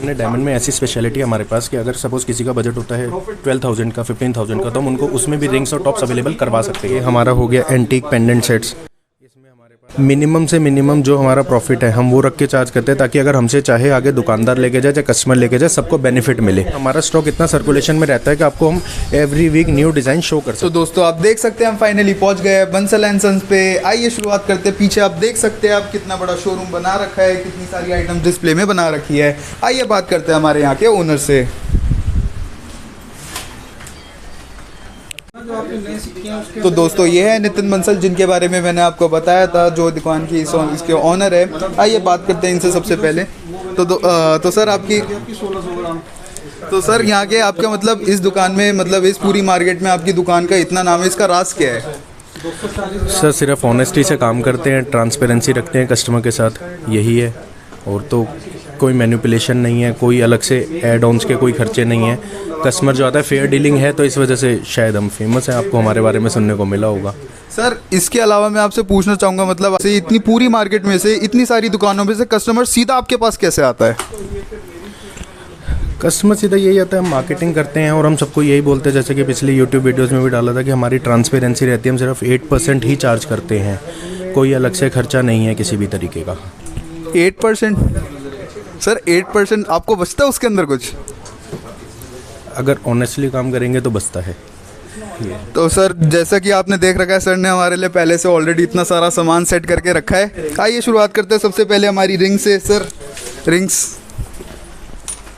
अपने डायमंड में ऐसी स्पेशलिटी है हमारे पास कि अगर सपोज़ किसी का बजट होता है 12,000 का 15,000 का, तो हम उनको उसमें भी रिंग्स और टॉप्स अवेलेबल करवा सकते हैं। ये हमारा हो गया एंटीक पेंडेंट सेट्स। मिनिमम से मिनिमम जो हमारा प्रॉफिट है हम वो रख के चार्ज करते हैं, ताकि अगर हमसे चाहे आगे दुकानदार लेके जाए चाहे कस्टमर लेके जाए, सबको बेनिफिट मिले। हमारा स्टॉक इतना सर्कुलेशन में रहता है कि आपको हम every week new design show कर सकते हैं। तो दोस्तों आप देख सकते हैं हम फाइनली पहुंच गए हैं बंसल एंड सन्स पे। आइए शुरुआत करते हैं। पीछे आप देख सकते हैं आप कितना बड़ा शोरूम बना रखा है, कितनी सारी आइटम डिस्प्ले में बना रखी है। आइए बात करते हैं हमारे यहाँ के ओनर से। तो दोस्तों ये है नितिन बंसल, जिनके बारे में मैंने आपको बताया था, जो दुकान की इसके ऑनर है। आइए बात करते हैं इनसे सबसे पहले। तो सर आपकी तो सर यहाँ के आपका मतलब इस दुकान में, मतलब इस पूरी मार्केट में आपकी दुकान का इतना नाम है, इसका राज क्या है? सर सिर्फ ऑनेस्टी से काम करते हैं, ट्रांसपेरेंसी रखते हैं कस्टमर के साथ, यही है। और तो कोई मैनिपुलेशन नहीं है, कोई अलग से एड ऑन्स के कोई खर्चे नहीं है। कस्टमर जो आता है फेयर डीलिंग है, तो इस वजह से शायद हम फेमस हैं। आपको हमारे बारे में सुनने को मिला होगा। सर इसके अलावा मैं आपसे पूछना चाहूँगा, मतलब इतनी पूरी मार्केट में से, इतनी सारी दुकानों में से कस्टमर सीधा आपके पास कैसे आता है? कस्टमर सीधा यही आता है, हम मार्केटिंग करते हैं और हम सबको यही बोलते हैं, जैसे कि पिछले यूट्यूब वीडियोस में भी डाला था कि हमारी ट्रांसपेरेंसी रहती है। हम सिर्फ 8% ही चार्ज करते हैं, कोई अलग से खर्चा नहीं है किसी भी तरीके का। 8%? सर 8% आपको बचता है उसके अंदर कुछ? अगर ऑनेस्टली काम करेंगे तो बचता है। तो सर जैसा कि आपने देख रखा है, सर ने हमारे लिए पहले से ऑलरेडी इतना सारा सामान सेट करके रखा है। आइए शुरुआत करते हैं सबसे पहले हमारी रिंग से। सर रिंग्स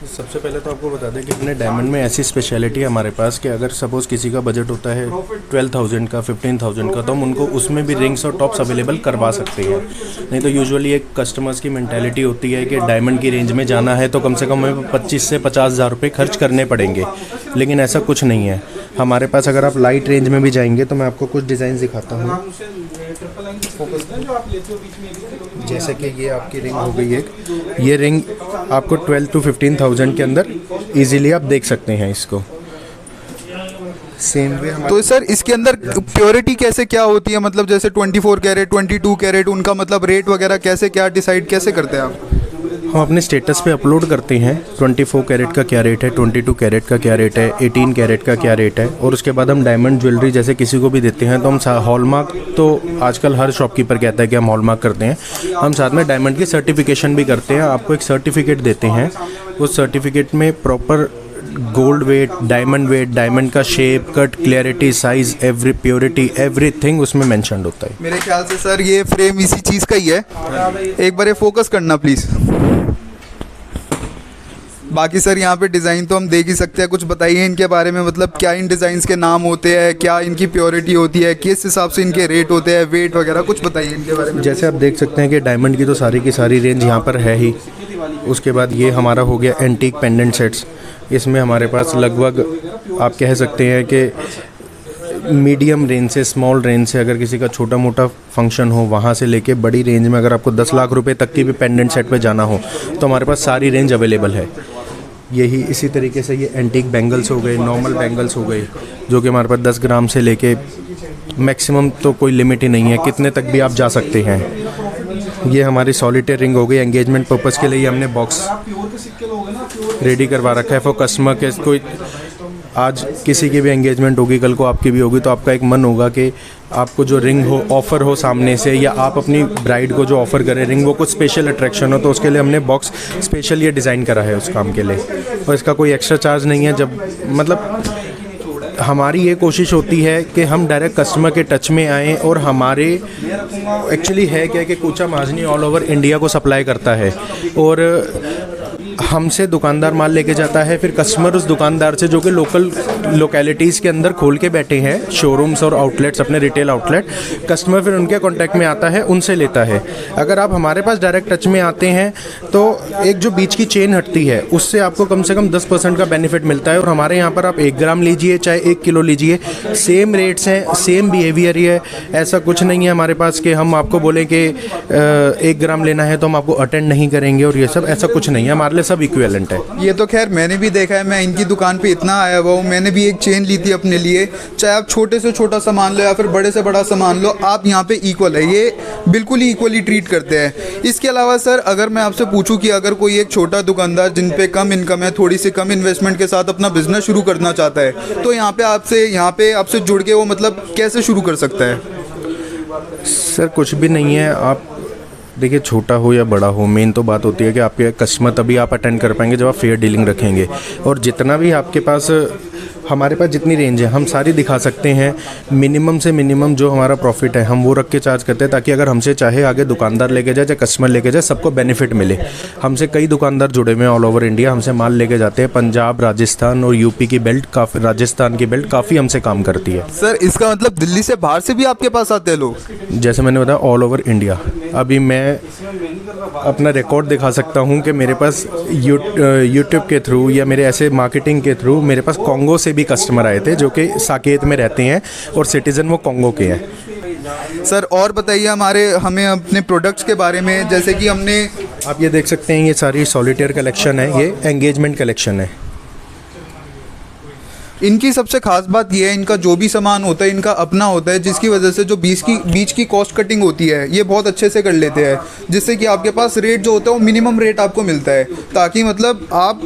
सबसे पहले तो आपको बता दें कि अपने डायमंड में ऐसी स्पेशलिटी है हमारे पास कि अगर सपोज़ किसी का बजट होता है 12,000 का 15,000 का, तो हम उनको उसमें भी रिंग्स और टॉप्स अवेलेबल करवा सकते हैं। नहीं तो यूजुअली एक कस्टमर्स की मेंटालिटी होती है कि डायमंड की रेंज में जाना है तो कम से कम हमें 25 से 50,000 रुपये खर्च करने पड़ेंगे, लेकिन ऐसा कुछ नहीं है हमारे पास। अगर आप लाइट रेंज में भी जाएंगे तो मैं आपको कुछ डिज़ाइन दिखाता हूँ। जैसे कि ये आपकी रिंग हो गई एक, ये रिंग आपको 12 to 15,000 के अंदर इजीली आप देख सकते हैं इसको। सेम वे तो सर इसके अंदर प्योरिटी कैसे क्या होती है, मतलब जैसे 24 कैरेट 22 कैरेट, उनका मतलब रेट वगैरह कैसे क्या डिसाइड कैसे करते हैं आप? हम अपने स्टेटस पे अपलोड करते हैं 24 कैरेट का क्या रेट है, 22 कैरेट का क्या रेट है, 18 कैरेट का क्या रेट है। और उसके बाद हम डायमंड ज्वेलरी जैसे किसी को भी देते हैं तो हम हॉलमार्क, तो आजकल हर शॉपकीपर कहता है कि हम हॉलमार्क करते हैं, हम साथ में डायमंड की सर्टिफिकेशन भी करते हैं। आपको एक सर्टिफिकेट देते हैं, उस सर्टिफिकेट में प्रॉपर गोल्ड वेट, डायमंड का shape, cut, clarity, size, every purity, everything उसमें मेंशन्ड होता है। मेरे ख्याल से सर ये फ्रेम इसी चीज़ का ही है। एक बार ये फोकस करना प्लीज़। बाकी सर यहाँ पे डिज़ाइन तो हम देख ही सकते हैं, कुछ बताइए इनके बारे में, मतलब क्या इन डिज़ाइंस के नाम होते हैं, क्या इनकी प्योरिटी होती है, किस हिसाब से इनके रेट होते हैं, वेट वगैरह कुछ बताइए इनके बारे में। जैसे आप देख सकते हैं कि डायमंड की तो सारी की सारी रेंज यहाँ पर है ही। उसके बाद ये हमारा हो गया एंटीक पेंडेंट सेट्स। इसमें हमारे पास लगभग आप कह सकते हैं कि मीडियम रेंज से, स्मॉल रेंज से, अगर किसी का छोटा मोटा फंक्शन हो वहाँ से लेके बड़ी रेंज में अगर आपको 10 लाख रुपए तक की भी पेंडेंट सेट पे जाना हो तो हमारे पास सारी रेंज अवेलेबल है। यही इसी तरीके से ये एंटीक बैंगल्स हो गए, नॉर्मल बैंगल्स हो गए, जो कि हमारे पास 10 ग्राम से लेके मैक्सिमम तो कोई लिमिट ही नहीं है, कितने तक भी आप जा सकते हैं। ये हमारी सॉलिटेयर रिंग हो गई। एंगेजमेंट पर्पज़ के लिए हमने बॉक्स रेडी करवा रखा है फॉर कस्टमर के। कोई आज किसी की भी एंगेजमेंट होगी, कल को आपकी भी होगी, तो आपका एक मन होगा कि आपको जो रिंग हो ऑफ़र हो सामने से, या आप अपनी ब्राइड को जो ऑफ़र करें रिंग, वो कुछ स्पेशल अट्रैक्शन हो, तो उसके लिए हमने बॉक्स स्पेशल ये डिज़ाइन करा है उस काम के लिए। और इसका कोई एक्स्ट्रा चार्ज नहीं है। जब मतलब हमारी ये कोशिश होती है कि हम डायरेक्ट कस्टमर के टच में आएँ, और हमारे एक्चुअली है क्या कि कूचा महाजनी ऑल ओवर इंडिया को सप्लाई करता है, और हमसे दुकानदार माल लेके जाता है, फिर कस्टमर उस दुकानदार से, जो कि लोकल लोकेलिटीज़ के अंदर खोल के बैठे हैं शोरूम्स और आउटलेट्स, अपने रिटेल आउटलेट, कस्टमर फिर उनके कांटेक्ट में आता है, उनसे लेता है। अगर आप हमारे पास डायरेक्ट टच में आते हैं तो एक जो बीच की चेन हटती है उससे आपको कम से कम 10% का बेनिफिट मिलता है। और हमारे यहाँ पर आप 1 ग्राम लीजिए चाहे 1 किलो लीजिए, सेम रेट्स हैं, सेम बिहेवियर ही है। ऐसा कुछ नहीं है हमारे पास कि हम आपको बोलें कि 1 ग्राम लेना है तो हम आपको अटेंड नहीं करेंगे और ये सब, ऐसा कुछ नहीं है। हमारे हमारे लिए सब इक्विवेलेंट है। ये तो खैर मैंने भी देखा है, मैं इनकी दुकान पे इतना आया हुआ हूँ, मैंने भी एक चेन ली थी अपने लिए। चाहे आप छोटे से छोटा सामान लो या फिर बड़े से बड़ा सामान लो, आप यहाँ पे इक्वल है, ये बिल्कुल ही इक्वली ट्रीट करते हैं। इसके अलावा सर अगर मैं आपसे पूछूं कि अगर कोई एक छोटा दुकानदार जिन पे कम इनकम है, थोड़ी सी कम इन्वेस्टमेंट के साथ अपना बिजनेस शुरू करना चाहता है, तो यहाँ पे आपसे जुड़ के वो मतलब कैसे शुरू कर सकता है? सर कुछ भी नहीं है, आप देखिए छोटा हो या बड़ा हो, मेन तो बात होती है कि आपके कस्टमर तभी आप अटेंड कर पाएंगे जब आप फेयर डीलिंग रखेंगे। और जितना भी आपके पास, हमारे पास जितनी रेंज है हम सारी दिखा सकते हैं। मिनिमम से मिनिमम जो हमारा प्रॉफिट है हम वो रख के चार्ज करते हैं, ताकि अगर हमसे चाहे आगे दुकानदार लेके जाए चाहे कस्टमर लेके जाए, सबको बेनिफिट मिले। हमसे कई दुकानदार जुड़े हुए हैं ऑल ओवर इंडिया, हमसे माल लेके जाते हैं। पंजाब, राजस्थान और यूपी की बेल्ट काफ़ी, राजस्थान की बेल्ट काफ़ी हमसे काम करती है। सर इसका मतलब दिल्ली से बाहर से भी आपके पास आते हैं लोग? जैसे मैंने बताया ऑल ओवर इंडिया। अभी मैं अपना रिकॉर्ड दिखा सकता हूँ कि मेरे पास यूट्यूब के थ्रू या मेरे ऐसे मार्केटिंग के थ्रू मेरे पास कॉन्गो से भी कस्टमर आए थे, जो कि साकेत में रहते हैं और सिटीज़न वो कॉन्गो के हैं। सर और बताइए हमें अपने प्रोडक्ट्स के बारे में। जैसे कि हमने, आप ये देख सकते हैं, ये सारी सॉलिटेयर कलेक्शन है, ये एंगेजमेंट कलेक्शन है। इनकी सबसे खास बात यह है, इनका जो भी सामान होता है इनका अपना होता है, जिसकी वजह से जो बीच की कॉस्ट कटिंग होती है ये बहुत अच्छे से कर लेते हैं, जिससे कि आपके पास रेट जो होता है वो मिनिमम रेट आपको मिलता है, ताकि मतलब आप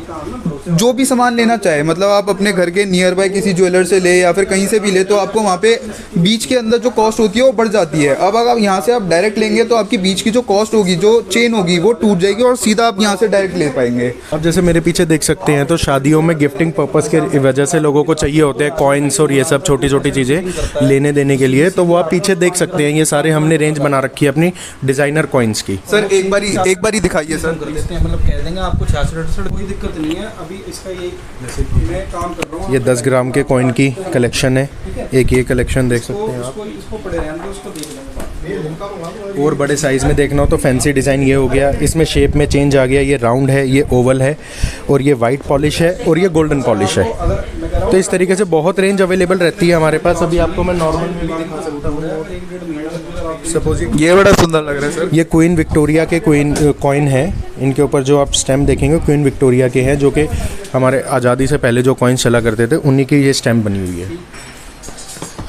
जो भी सामान लेना चाहे, मतलब आप अपने घर के नियर बाय किसी ज्वेलर से ले या फिर कहीं से भी ले, तो आपको वहाँ पे बीच के अंदर जो कॉस्ट होती है वो बढ़ जाती है। अब अगर यहाँ से आप डायरेक्ट लेंगे तो आपकी बीच की जो कॉस्ट होगी, जो चेन होगी, वो टूट जाएगी और सीधा आप यहाँ से डायरेक्ट ले पाएंगे। अब जैसे मेरे पीछे देख सकते हैं, तो शादियों में गिफ्टिंग पर्पस के वजह से लोगों को चाहिए होते हैं कॉइन्स और ये सब छोटी छोटी चीज़ें लेने देने के लिए, तो वो आप पीछे देख सकते हैं, ये सारे हमने रेंज बना रखी है अपनी डिज़ाइनर कॉइन्स की। सर एक बारी दिखाइए सर। मतलब कह देंगे आपको 66 कोई दिक्कत नहीं है। अभी इसका ये जैसे कि मैं काम कर रहा हूँ, ये 10 ग्राम के कॉइन की कलेक्शन है, एक ये कलेक्शन देख सकते हैं आप। इसको पड़े रहने दो, उसको देख लेंगे। और बड़े साइज़ में देखना हो तो फैंसी डिज़ाइन ये हो गया, इसमें शेप में चेंज आ गया, ये राउंड है, ये ओवल है, और ये वाइट पॉलिश है, और ये गोल्डन पॉलिश है। तो इस तरीके से बहुत रेंज अवेलेबल रहती है हमारे पास। अभी आपको मैं नॉर्मल में भी दिखा सकता हूँ। सपोज ये बड़ा सुंदर लग रहा है सर। ये क्वीन विक्टोरिया के कॉइन है, इनके ऊपर जो आप स्टैम्प देखेंगे क्वीन विक्टोरिया के हैं, जो कि हमारे आज़ादी से पहले जो कॉइन्स चला करते थे उन्हीं की ये स्टैम्प बनी हुई है।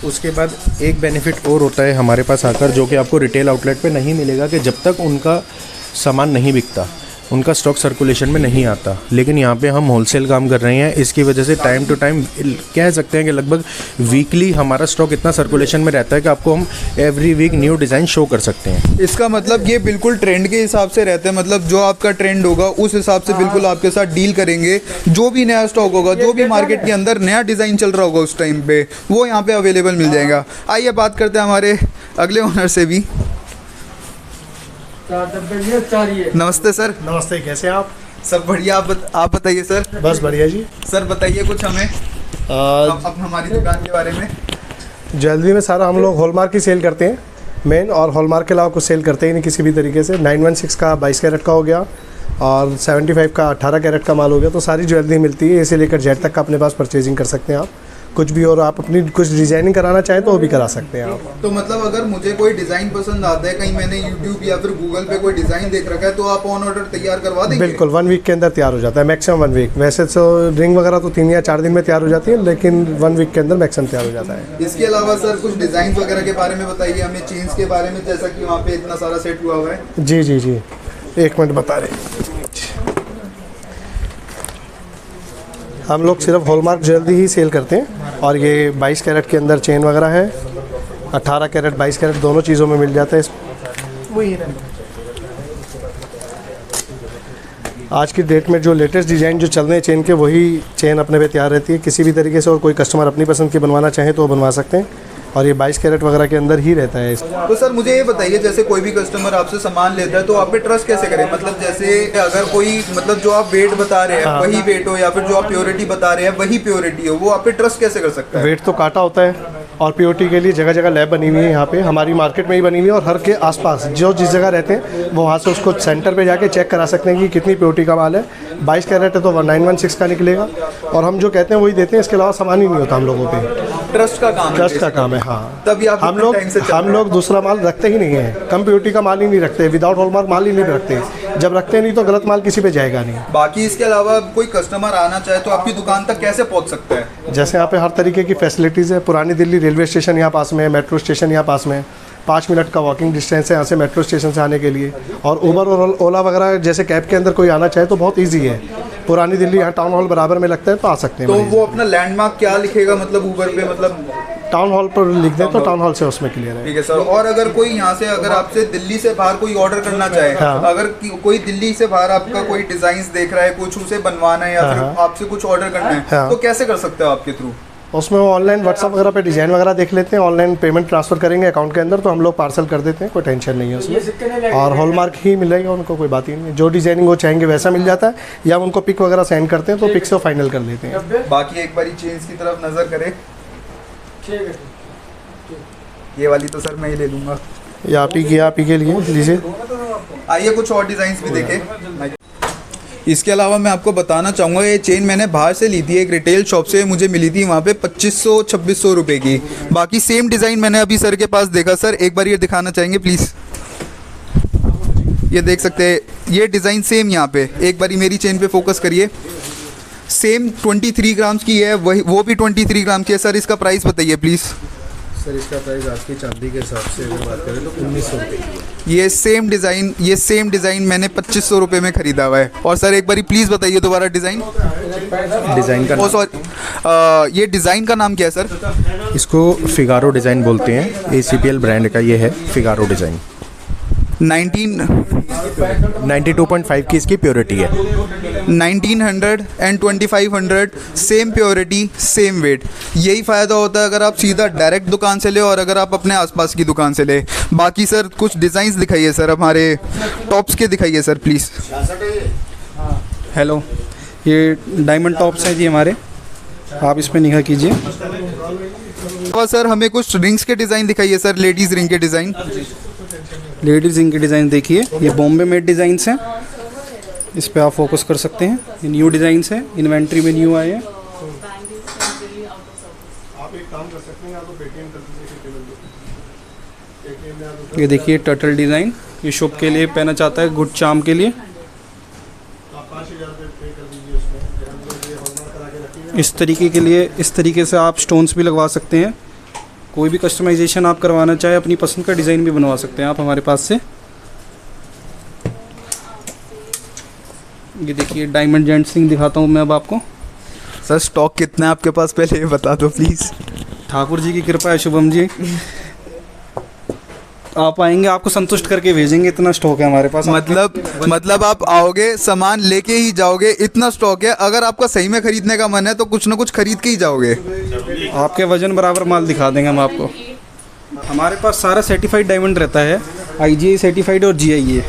उसके बाद एक बेनिफिट और होता है हमारे पास आकर, जो कि आपको रिटेल आउटलेट पे नहीं मिलेगा, कि जब तक उनका सामान नहीं बिकता, उनका स्टॉक सर्कुलेशन में नहीं आता। लेकिन यहाँ पे हम होलसेल काम कर रहे हैं, इसकी वजह से टाइम टू टाइम कह सकते हैं कि लगभग वीकली हमारा स्टॉक इतना सर्कुलेशन में रहता है कि आपको हम every week new design show कर सकते हैं। इसका मतलब ये बिल्कुल ट्रेंड के हिसाब से रहते हैं, मतलब जो आपका ट्रेंड होगा उस हिसाब से बिल्कुल आपके साथ डील करेंगे। जो भी नया स्टॉक होगा, जो भी मार्केट के अंदर नया डिज़ाइन चल रहा होगा उस टाइम पे, वो यहाँ पे अवेलेबल मिल जाएगा। आइए बात करते हैं हमारे अगले ओनर से भी। नमस्ते सर। नमस्ते, कैसे हैं आप? सब बढ़िया, आप बताइए सर। बस बढ़िया जी। सर बताइए कुछ हमें अब हमारी दुकान के बारे में। ज्वेलरी में सारा हम लोग हॉलमार्क की सेल करते हैं मेन, और हॉलमार्क के अलावा कुछ सेल करते ही नहीं किसी भी तरीके से। 916 का 22 कैरेट का हो गया, और 75 का 18 कैरेट का माल हो गया, तो सारी ज्वेलरी मिलती है। इसे लेकर जेड तक का अपने पास परचेजिंग कर सकते हैं आप कुछ भी, और आप अपनी कुछ डिज़ाइनिंग कराना चाहें तो वो भी करा सकते हैं आप। तो मतलब अगर मुझे कोई डिज़ाइन पसंद आता है, कहीं मैंने यूट्यूब या फिर गूगल पे कोई डिज़ाइन देख रखा है, तो आप ऑन ऑर्डर तैयार करवा देंगे? बिल्कुल, 1 वीक के अंदर तैयार हो जाता है, मैक्सिमम 1 वीक। वैसे तो रिंग वगैरह तो 3 या 4 दिन में तैयार हो जाती है, लेकिन 1 वीक के अंदर मैक्सिमम तैयार हो जाता है। इसके अलावा सर कुछ डिज़ाइन वगैरह के बारे में बताइए हमें, चेन्स के बारे में, जैसा कि वहाँ पे इतना सारा सेट हुआ हुआ है। जी जी जी, 1 मिनट बता रहे। हम लोग सिर्फ हॉलमार्क ज्वेलरी ही सेल करते हैं, और ये 22 कैरेट के अंदर चेन वगैरह है, 18 कैरेट 22 कैरेट दोनों चीज़ों में मिल जाता है। आज की डेट में जो लेटेस्ट डिज़ाइन जो चल रहे हैं चेन के, वही चेन अपने पे तैयार रहती है किसी भी तरीके से, और कोई कस्टमर अपनी पसंद की बनवाना चाहे तो वो बनवा सकते हैं, और ये 22 कैरेट वगैरह के अंदर ही रहता है। तो सर मुझे ये बताइए, जैसे कोई भी कस्टमर आपसे सामान लेता है तो आप पे ट्रस्ट कैसे करें? मतलब जैसे अगर कोई, मतलब जो आप वेट बता रहे हैं वही वेट हो, या फिर जो आप प्योरिटी बता रहे हैं वही प्योरिटी हो, वो आप पे ट्रस्ट कैसे कर सकता है? वेट तो काटा होता है, और पीओटी के लिए जगह जगह लैब बनी हुई है यहाँ पे, हमारी मार्केट में ही बनी हुई है, और हर के आसपास जो जिस जगह रहते हैं वो वहाँ से उसको सेंटर पे जाके चेक करा सकते हैं कि कितनी पीओटी का माल है। 22 कैरेट है तो 916 का निकलेगा, और हम जो कहते हैं वही देते हैं, इसके अलावा सामान ही नहीं होता हम लोगों पे। ट्रस्ट का काम है, ट्रस्ट का काम है। हाँ, तभी आप हम लोग दूसरा माल रखते ही नहीं है, कम पीओटी का माल ही नहीं रखते, विदाउट हॉलमार्क माल ही नहीं रखते। जब रखते नहीं तो गलत माल किसी पे जाएगा नहीं। बाकी इसके अलावा कोई कस्टमर आना चाहे तो आपकी दुकान तक कैसे पहुंच सकता है? जैसे यहाँ पे हर तरीके की फैसिलिटीज़ है। पुरानी दिल्ली रेलवे स्टेशन यहाँ पास में है, मेट्रो स्टेशन यहाँ पास में है, 5 मिनट का वॉकिंग डिस्टेंस है यहाँ से मेट्रो स्टेशन से आने के लिए। और उबर और ओला वगैरह जैसे कैब के अंदर कोई आना चाहे तो बहुत ईजी है। पुरानी दिल्ली यहाँ टाउन हॉल बराबर में लगता है तो आ सकते हैं। तो वो अपना लैंडमार्क क्या लिखेगा मतलब ऊबर पे, मतलब टाउन हॉल पर लिख दें तो टाउन हॉल से उसमें क्लियर है। ठीक है सर। और अगर कोई यहाँ से अगर आपसे दिल्ली से बाहर कोई ऑर्डर करना चाहे, हाँ। अगर कोई दिल्ली से बाहर आपका कोई डिजाइन देख रहा है, कुछ उसे बनवाना है या हाँ, फिर हाँ। आपसे कुछ ऑर्डर करना है, हाँ। तो कैसे कर सकते हो आपके थ्रू? उसमें वो ऑनलाइन व्हाट्सअप वगैरह पे डिज़ाइन वगैरह देख लेते हैं, ऑनलाइन पेमेंट ट्रांसफ़र करेंगे अकाउंट के अंदर तो हम लोग पार्सल कर देते हैं, कोई टेंशन नहीं है उसमें। और हॉलमार्क ही मिलेगा उनको, कोई बात ही नहीं। जो डिज़ाइनिंग वो चाहेंगे वैसा मिल जाता है, या उनको पिक वगैरह सेंड करते हैं तो पिक से फाइनल कर लेते हैं। बाकी एक बारी चेंज की तरफ नज़र करें। ये वाली तो सर मैं ही ले लूँगा। ये आप ही के लिए लीजिए। आइए कुछ और डिज़ाइंस भी देखें। इसके अलावा मैं आपको बताना चाहूँगा ये चेन मैंने बाहर से ली थी, एक रिटेल शॉप से मुझे मिली थी वहाँ पे 2500-2600 रुपये की। बाकी सेम डिज़ाइन मैंने अभी सर के पास देखा। सर एक बार ये दिखाना चाहेंगे प्लीज़? ये देख सकते हैं, ये डिज़ाइन सेम यहाँ पे। एक बारी मेरी चेन पे फोकस करिए। सेम 23 ग्राम्स की है, वही वो भी 23 ग्राम की है। सर इसका प्राइस बताइए प्लीज़। सर इसका प्राइस आज की चांदी के हिसाब से अगर बात करें तो 1900 रुपये। ये सेम डिज़ाइन मैंने 2500 रुपये में ख़रीदा हुआ है। और सर एक बारी प्लीज़ बताइए दोबारा डिज़ाइन डिज़ाइन का ये डिज़ाइन का नाम क्या है सर? इसको फिगारो डिज़ाइन बोलते हैं। ACPL ब्रांड का ये है फिगारो डिज़ाइन। 92.5 की इसकी प्योरिटी है। 1900 and 2500 same purity same weight. यही फ़ायदा होता है अगर आप सीधा डायरेक्ट दुकान से ले और अगर आप अपने आसपास की दुकान से ले। बाकी सर कुछ डिज़ाइंस दिखाइए सर, हमारे टॉप्स के दिखाइए सर प्लीज़। हेलो, ये डायमंड टॉप्स हैं जी हमारे, आप इस पर निगाह कीजिए। और सर हमें कुछ रिंग्स के डिज़ाइन दिखाइए सर, लेडीज़ रिंग के डिज़ाइन। लेडीज़ रिंग के डिज़ाइन देखिए, ये बॉम्बे मेड डिज़ाइंस हैं, इस पे आप फोकस कर सकते हैं। ये न्यू डिज़ाइंस हैं, इन्वेंट्री में न्यू आए हैं। आप एक काम कर सकते हैं, आपको पेटीएम कर दीजिए। ये देखिए टर्टल डिज़ाइन, ये शुभ के लिए पहना चाहता है, गुड चार्म के लिए। आप 5000 रुपये पे कर दीजिए उसमें, हॉलमार्क करा के रखिए। इस तरीके के लिए इस तरीके से आप स्टोन्स भी लगवा सकते हैं। कोई भी कस्टमाइजेशन आप करवाना चाहे, अपनी पसंद का डिज़ाइन भी बनवा सकते हैं आप हमारे पास से। ये देखिए डायमंड जेंट्स रिंग दिखाता हूँ मैं अब आपको। सर स्टॉक कितना है आपके पास पहले ये बता दो प्लीज़। ठाकुर जी की कृपा है शुभम जी, आप आएंगे आपको संतुष्ट करके भेजेंगे, इतना स्टॉक है हमारे पास। मतलब आप आओगे सामान लेके ही जाओगे, इतना स्टॉक है। अगर आपका सही में खरीदने का मन है तो कुछ ना कुछ खरीद के ही जाओगे। आपके वजन बराबर माल दिखा देंगे हम आपको। हमारे पास सारा सर्टिफाइड डायमंड रहता है, IGI सर्टिफाइड और GIA।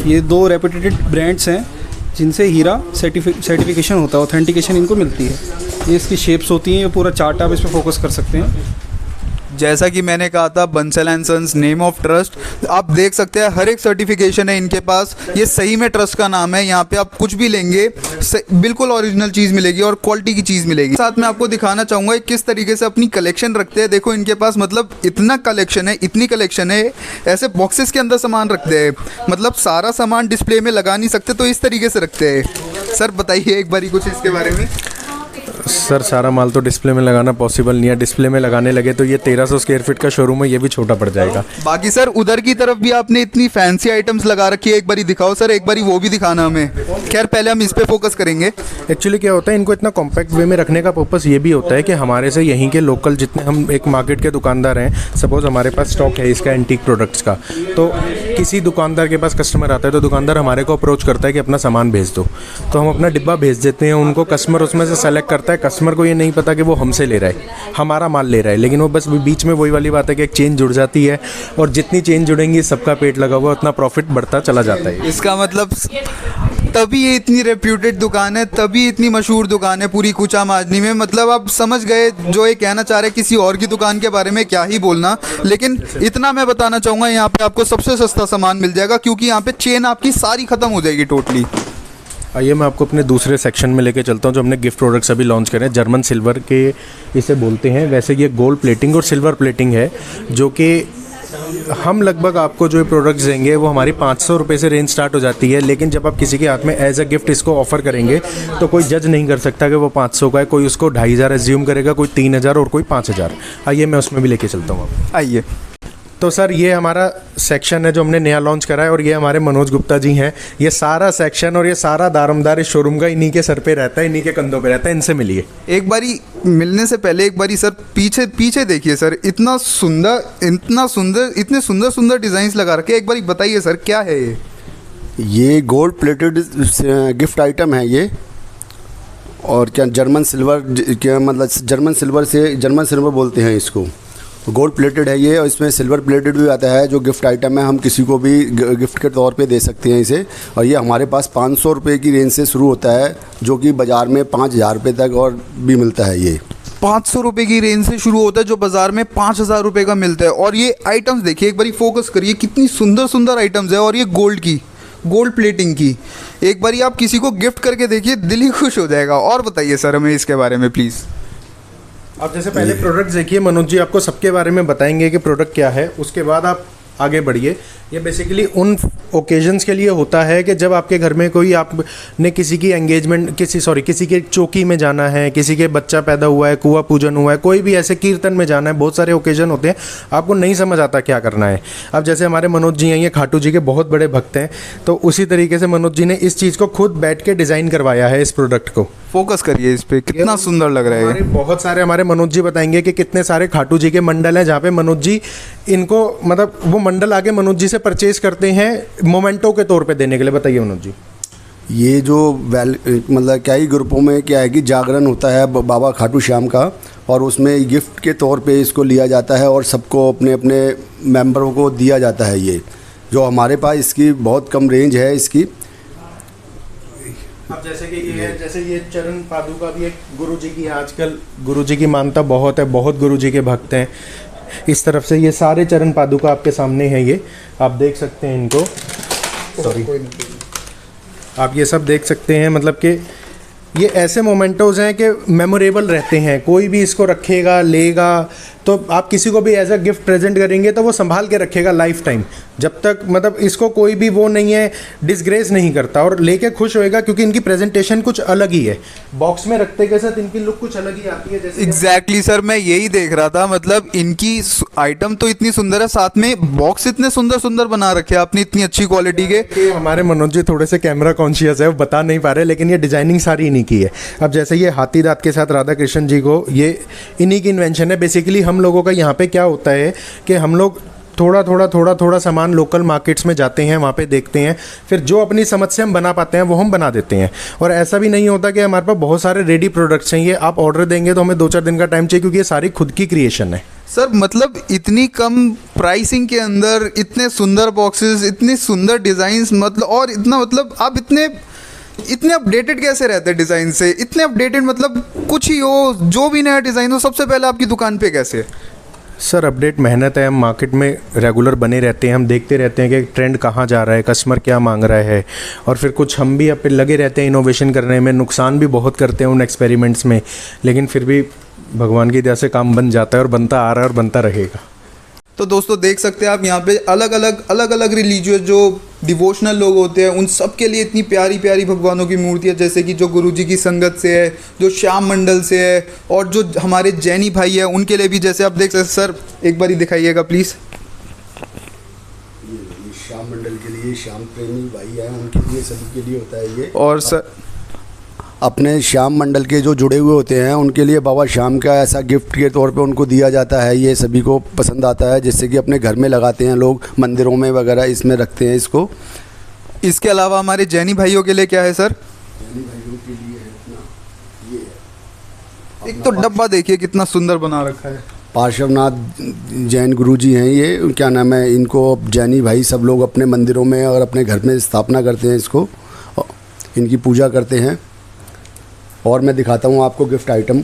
ये 2 रेपुटेड ब्रांड्स हैं जिनसे हीरा सर्टिफिकेशन होता है, ऑथेंटिकेशन इनको मिलती है। ये इसकी शेप्स होती हैं, ये पूरा चार्ट आप इस पर फोकस कर सकते हैं। जैसा कि मैंने कहा था, Bansal and sons name of trust. आप देख सकते हैं हर एक सर्टिफिकेशन है इनके पास। ये सही में ट्रस्ट का नाम है। यहाँ पे आप कुछ भी लेंगे बिल्कुल ओरिजिनल चीज़ मिलेगी और क्वालिटी की चीज़ मिलेगी। साथ में आपको दिखाना चाहूँगा किस तरीके से अपनी कलेक्शन रखते हैं। देखो इनके पास मतलब इतना कलेक्शन है, इतनी कलेक्शन है, ऐसे बॉक्सेस के अंदर सामान रखते हैं। मतलब सारा सामान डिस्प्ले में लगा नहीं सकते तो इस तरीके से रखते हैं। सर बताइए एक बारी कुछ इसके बारे में। सर सारा माल तो डिस्प्ले में लगाना पॉसिबल नहीं है। डिस्प्ले में लगाने लगे तो ये 1300 स्क्वायर फीट का शोरूम है, ये भी छोटा पड़ जाएगा। बाकी सर उधर की तरफ भी आपने इतनी फैंसी आइटम्स लगा रखी है, एक बारी दिखाओ सर, एक बारी वो भी दिखाना हमें। खैर पहले हम इस पे फोकस करेंगे। एक्चुअली क्या होता है, इनको इतना कॉम्पैक्ट वे में रखने का पर्पस ये भी होता है कि हमारे से यहीं के लोकल जितने हम एक मार्केट के दुकानदार हैं, सपोज हमारे पास स्टॉक है इसका एंटीक प्रोडक्ट्स का, तो किसी दुकानदार के पास कस्टमर आता है तो दुकानदार हमारे को अप्रोच करता है कि अपना सामान भेज दो, तो हम अपना डिब्बा भेज देते हैं उनको। कस्टमर उसमें से सेलेक्ट करता है। कस्टमर को ये नहीं पता कि वो हमसे ले रहा है, हमारा माल ले रहा है, लेकिन वो बस बीच में वही वाली बात है कि एक चेन जुड़ जाती है और जितनी चेन जुड़ेंगी सबका पेट लगा हुआ उतना प्रॉफिट बढ़ता चला जाता है। इसका मतलब तभी ये इतनी रेप्यूटेड दुकान है, तभी इतनी मशहूर दुकान है पूरी कुचा माजनी में। मतलब आप समझ गए जो ये कहना चाह रहे, किसी और की दुकान के बारे में क्या ही बोलना। लेकिन इतना मैं बताना चाहूँगा, यहाँ पे आपको सबसे सस्ता सामान मिल जाएगा क्योंकि यहाँ पे चेन आपकी सारी ख़त्म हो जाएगी टोटली। आइए मैं आपको अपने दूसरे सेक्शन में लेके चलता हूँ जो हमने गिफ्ट प्रोडक्ट्स अभी लॉन्च करे हैं। जर्मन सिल्वर के इसे बोलते हैं, वैसे ये गोल्ड प्लेटिंग और सिल्वर प्लेटिंग है जो कि हम लगभग आपको जो प्रोडक्ट्स देंगे वो हमारी 500 रुपये से रेंज स्टार्ट हो जाती है, लेकिन जब आप किसी के हाथ में एज अ गिफ्ट इसको ऑफर करेंगे तो कोई जज नहीं कर सकता कि वो 500 का है, कोई उसको 2500 एज्यूम करेगा, कोई 3000 और कोई 5000। आइए मैं उसमें भी लेके चलता हूँ आपको। आइए। तो सर ये हमारा सेक्शन है जो हमने नया लॉन्च करा है, और ये हमारे मनोज गुप्ता जी हैं। ये सारा सेक्शन और ये सारा दारोमदार इस शोरूम का इन्हीं के सर पे रहता है, इन्हीं के कंधों पे रहता है। इनसे मिलिए। एक बारी मिलने से पहले एक बारी सर पीछे पीछे देखिए सर, इतना सुंदर इतने सुंदर सुंदर डिज़ाइंस लगा रखे। एक बारी बताइए सर क्या है ये? ये गोल्ड प्लेटेड गिफ्ट आइटम है ये, और क्या जर्मन सिल्वर, क्या मतलब जर्मन सिल्वर बोलते हैं इसको। गोल्ड प्लेटेड है ये, और इसमें सिल्वर प्लेटेड भी आता है। जो गिफ्ट आइटम है हम किसी को भी गिफ्ट के तौर पे दे सकते हैं इसे। और ये हमारे पास 500 रुपये की रेंज से शुरू होता है, जो कि बाज़ार में 5000 रुपये तक और भी मिलता है। ये 500 रुपये की रेंज से शुरू होता है, जो बाज़ार में 5000 रुपये का मिलता है। और ये आइटम्स देखिए, एक बारी फोकस करिए, कितनी सुंदर सुंदर आइटम्स है। और ये गोल्ड प्लेटिंग की। एक बारी आप किसी को गिफ्ट करके देखिए, दिल ही खुश हो जाएगा। और बताइए सर हमें इसके बारे में प्लीज़। आप जैसे पहले प्रोडक्ट देखिए, मनोज जी आपको सबके बारे में बताएंगे कि प्रोडक्ट क्या है, उसके बाद आप आगे बढ़िए। ये बेसिकली उन ओकेजन्स के लिए होता है कि जब आपके घर में कोई आपने किसी की एंगेजमेंट किसी के चौकी में जाना है, किसी के बच्चा पैदा हुआ है, कुआं पूजन हुआ है, कोई भी ऐसे कीर्तन में जाना है, बहुत सारे ओकेजन होते हैं, आपको नहीं समझ आता क्या करना है। अब जैसे हमारे मनोज जी हैं, ये खाटू जी के बहुत बड़े भक्त हैं, तो उसी तरीके से मनोज जी ने इस चीज़ को खुद बैठ के डिज़ाइन करवाया है। इस प्रोडक्ट को फोकस करिए इस पे, कितना सुंदर लग रहा है। बहुत सारे हमारे मनोज जी बताएंगे कि कितने सारे खाटू जी के मंडल हैं जहाँ पे मनोज जी इनको मतलब वो मंडल आगे मनोज जी से परचेज करते हैं मोमेंटो के तौर पे देने के लिए। बताइए मनोज जी। ये जो मतलब क्या ही ग्रुपों में क्या है कि जागरण होता है बाबा खाटू श्याम का, और उसमें गिफ्ट के तौर पे इसको लिया जाता है और सबको अपने अपने मेंबरों को दिया जाता है। ये जो हमारे पास इसकी बहुत कम रेंज है इसकी। अब जैसे कि ये चरण पादुका भी एक गुरु जी की है। आजकल गुरु जी की मानता बहुत है, बहुत गुरु जी के भक्त हैं। इस तरफ से ये सारे चरण पादुका आपके सामने हैं, ये आप देख सकते हैं इनको। सॉरी, आप ये सब देख सकते हैं। मतलब कि ये ऐसे मोमेंटोज़ हैं कि मेमोरेबल रहते हैं। कोई भी इसको रखेगा, लेगा, तो आप किसी को भी एज अ गिफ्ट प्रेजेंट करेंगे तो वो संभाल के रखेगा लाइफ टाइम, जब तक मतलब इसको कोई भी वो नहीं है, डिसग्रेस नहीं करता, और लेके खुश होएगा, क्योंकि इनकी प्रेजेंटेशन कुछ अलग ही है। बॉक्स में रखते के साथ इनकी लुक कुछ अलग ही आती है। जैसे एग्जैक्टली सर, मैं यही देख रहा था। मतलब इनकी आइटम तो इतनी सुंदर है, साथ में बॉक्स इतने सुंदर सुंदर बना रखे हैं आपने, इतनी अच्छी क्वालिटी के। हमारे मनोज जी थोड़े से कैमरा कॉन्शियस है, वो बता नहीं पा रहे, लेकिन ये डिजाइनिंग सारी इन्हीं की है। अब जैसे ये हाथी दांत के साथ राधा कृष्ण जी को, ये इन्हीं की इन्वेंशन है। बेसिकली हम लोगों का यहाँ पे क्या होता है कि हम लोग थोड़ा सामान लोकल मार्केट्स में जाते हैं, वहाँ पे देखते हैं, फिर जो अपनी समझ से हम बना पाते हैं वो हम बना देते हैं। और ऐसा भी नहीं होता कि हमारे पास बहुत सारे रेडी प्रोडक्ट्स हैं। ये आप ऑर्डर देंगे तो हमें 2-4 दिन का टाइम चाहिए, क्योंकि ये सारी खुद की क्रिएशन है। सर मतलब इतनी कम प्राइसिंग के अंदर इतने सुंदर बॉक्सेस, इतनी सुंदर डिज़ाइंस, मतलब और इतना मतलब आप इतने अपडेटेड कैसे रहते हैं डिज़ाइन से? इतने अपडेटेड मतलब कुछ ही हो, जो भी नया डिज़ाइन हो सबसे पहले आपकी दुकान पे कैसे? सर अपडेट मेहनत है। हम मार्केट में रेगुलर बने रहते हैं, हम देखते रहते हैं कि ट्रेंड कहाँ जा रहा है, कस्टमर क्या मांग रहा है, और फिर कुछ हम भी अब लगे रहते हैं इनोवेशन करने में। नुकसान भी बहुत करते हैं उन एक्सपेरिमेंट्स में, लेकिन फिर भी भगवान की दया से काम बन जाता है, और बनता आ रहा है और बनता रहेगा। तो दोस्तों देख सकते हैं आप यहाँ पे अलग अलग रिलीजियस जो डिवोशनल लोग होते हैं, उन सब के लिए इतनी प्यारी प्यारी भगवानों की मूर्तियाँ, जैसे कि जो गुरुजी की संगत से है, जो श्याम मंडल से है, और जो हमारे जैनी भाई है उनके लिए भी, जैसे आप देख सकते। सर एक बारी दिखाइएगा प्लीज़। ये श्याम मंडल के लिए, श्याम प्रेमी भाई हैं उनके लिए, सभी के लिए होता है ये। और सर अपने श्याम मंडल के जो जुड़े हुए होते हैं उनके लिए बाबा श्याम का ऐसा गिफ्ट के तौर पे उनको दिया जाता है। ये सभी को पसंद आता है, जिससे कि अपने घर में लगाते हैं लोग, मंदिरों में वगैरह इसमें रखते हैं इसको। इसके अलावा हमारे जैनी भाइयों के लिए क्या है सर? जैनी भाइयों के लिए है अपना ये है, एक तो डब्बा देखिए कितना सुंदर बना रखा है। पार्श्वनाथ जैन गुरुजी हैं ये, क्या नाम है, इनको जैनी भाई सब लोग अपने मंदिरों में और अपने घर में स्थापना करते हैं इसको, इनकी पूजा करते हैं। और मैं दिखाता हूँ आपको गिफ्ट आइटम।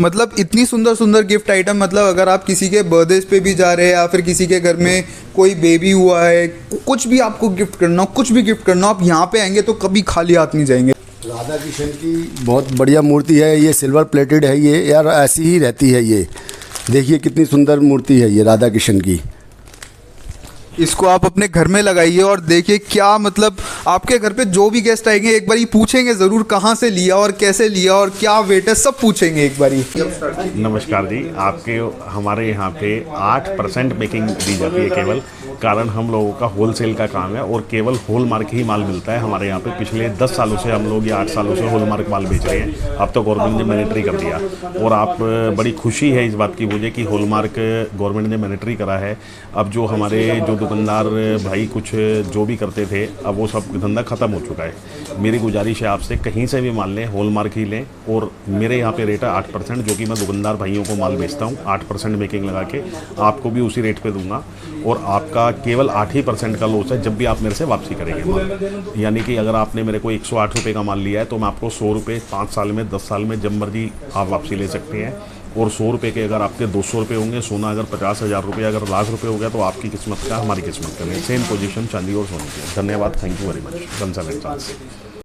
मतलब इतनी सुंदर सुंदर गिफ्ट आइटम, मतलब अगर आप किसी के बर्थडे पे भी जा रहे हैं, या फिर किसी के घर में कोई बेबी हुआ है, कुछ भी आपको गिफ्ट करना हो, कुछ भी गिफ्ट करना हो, आप यहाँ पे आएंगे तो कभी खाली हाथ नहीं जाएंगे। राधा कृष्ण की बहुत बढ़िया मूर्ति है ये, सिल्वर प्लेटेड है ये यार, ऐसी ही रहती है ये। देखिए कितनी सुंदर मूर्ति है ये राधा कृष्ण की। इसको आप अपने घर में लगाइए और देखिए क्या मतलब आपके घर पे जो भी गेस्ट आएंगे एक बारी पूछेंगे ज़रूर कहाँ से लिया और कैसे लिया और क्या वेट है, सब पूछेंगे एक बारी। नमस्कार जी, आपके हमारे यहाँ पे 8% मेकिंग दी जाती है केवल, कारण हम लोगों का होलसेल का काम है और केवल हॉलमार्क ही माल मिलता है हमारे यहाँ पे। पिछले 10 सालों से हम लोग या 8 सालों से हॉलमार्क माल बेच रहे हैं। अब तो गवर्नमेंट ने मैंडेटरी कर दिया और आप बड़ी खुशी है इस बात की मुझे कि हॉलमार्क गवर्नमेंट ने मैंडेटरी करा है। अब जो हमारे जो दुकानदार भाई कुछ जो भी करते थे, अब वो सब धंधा ख़त्म हो चुका है। मेरी गुजारिश है आपसे, कहीं से भी माल लें हॉलमार्क ही लें। और मेरे यहाँ पे रेट है 8%, जो कि मैं दुकानदार भाइयों को माल बेचता हूँ 8% मेकिंग लगा के, आपको भी उसी रेट पे दूंगा और आपका केवल 8% का लॉस है जब भी आप मेरे से वापसी करेंगे माल। यानी कि अगर आपने मेरे को 108 रुपये का माल लिया है तो मैं आपको 100 रुपये 5 साल में 10 साल में जब मर्जी आप वापसी ले सकते हैं। और 100 रुपये के अगर आपके 200 रुपये होंगे, सोना अगर 50,000 रुपये अगर लाख रुपये हो गया तो आपकी किस्मत का हमारी किस्मत का नहीं। सेम पोजीशन चांदी और सोने की। धन्यवाद, thank you very much. Consultant chance.